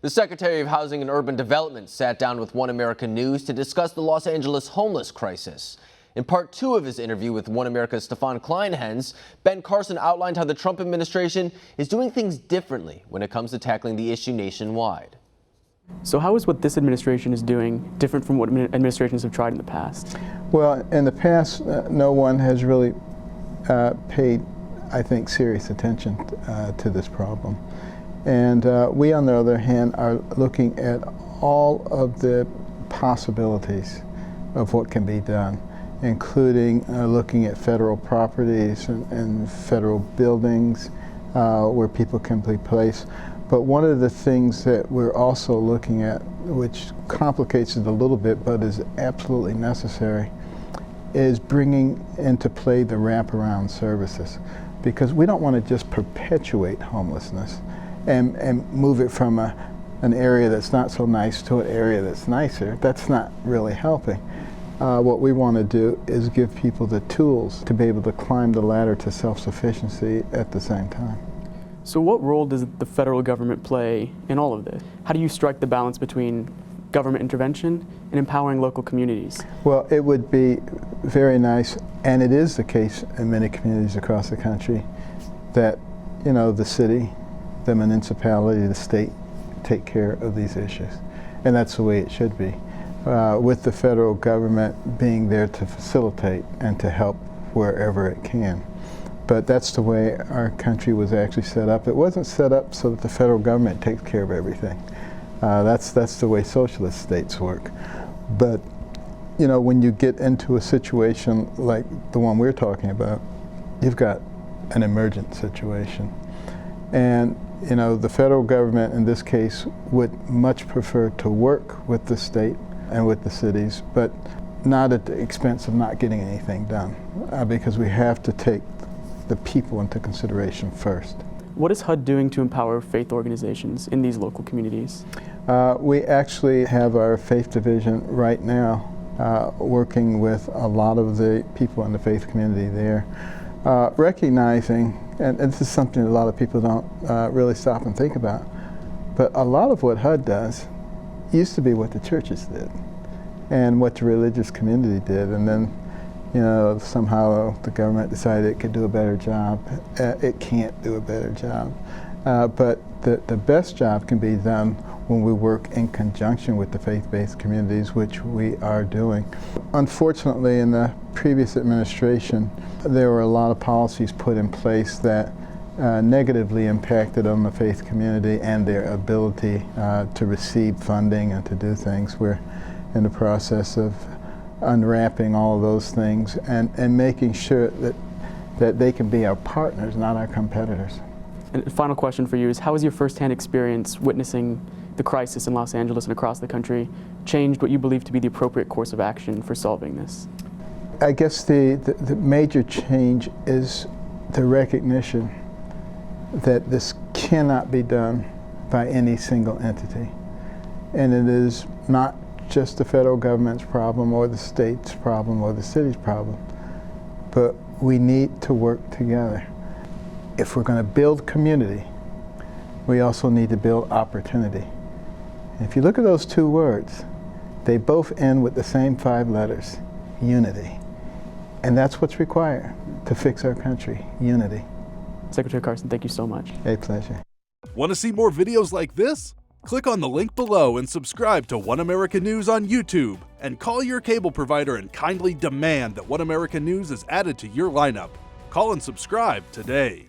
The Secretary of Housing and Urban Development sat down with One America News to discuss the Los Angeles homeless crisis. In part 2 of his interview with One America's Stefan Kleinhenz, Ben Carson outlined how the Trump administration is doing things differently when it comes to tackling the issue nationwide. So how is what this administration is doing different from what administrations have tried in the past? Well, in the past, no one has really paid, I think, serious attention to this problem. And we, on the other hand, are looking at all of the possibilities of what can be done, including looking at federal properties and federal buildings where people can be placed. But one of the things that we're also looking at, which complicates it a little bit but is absolutely necessary, is bringing into play the wraparound services. Because we don't want to just perpetuate homelessness and move it from an area that's not so nice to an area that's nicer. That's not really helping. What we want to do is give people the tools to be able to climb the ladder to self-sufficiency at the same time. So what role does the federal government play in all of this? How do you strike the balance between government intervention and empowering local communities? Well, it would be very nice, and it is the case in many communities across the country, that, you know, the city, the municipality, the state take care of these issues. And that's the way it should be, with the federal government being there to facilitate and to help wherever it can. But that's the way our country was actually set up. It wasn't set up so that the federal government takes care of everything. That's the way socialist states work. But, you know, when you get into a situation like the one we're talking about, you've got an emergent situation. And, you know, the federal government in this case would much prefer to work with the state and with the cities, but not at the expense of not getting anything done, because we have to take the people into consideration first. What is HUD doing to empower faith organizations in these local communities? We actually have our faith division right now working with a lot of the people in the faith community there, recognizing, and this is something that a lot of people don't really stop and think about, but a lot of what HUD does used to be what the churches did and what the religious community did, and then, you know, somehow the government decided it could do a better job. It can't do a better job. But the best job can be done when we work in conjunction with the faith-based communities, which we are doing. Unfortunately, in the previous administration, there were a lot of policies put in place that negatively impacted on the faith community and their ability to receive funding and to do things. We're in the process of unwrapping all of those things and making sure that they can be our partners, not our competitors. And the final question for you is, how has your firsthand experience witnessing the crisis in Los Angeles and across the country changed what you believe to be the appropriate course of action for solving this? I guess the major change is the recognition that this cannot be done by any single entity. And it is not just the federal government's problem or the state's problem or the city's problem, but we need to work together. If we're going to build community, we also need to build opportunity. And if you look at those two words, they both end with the same 5 letters, unity. And that's what's required to fix our country, unity. Secretary Carson, thank you so much. A pleasure. Want to see more videos like this? Click on the link below and subscribe to One America News on YouTube. And call your cable provider and kindly demand that One America News is added to your lineup. Call and subscribe today.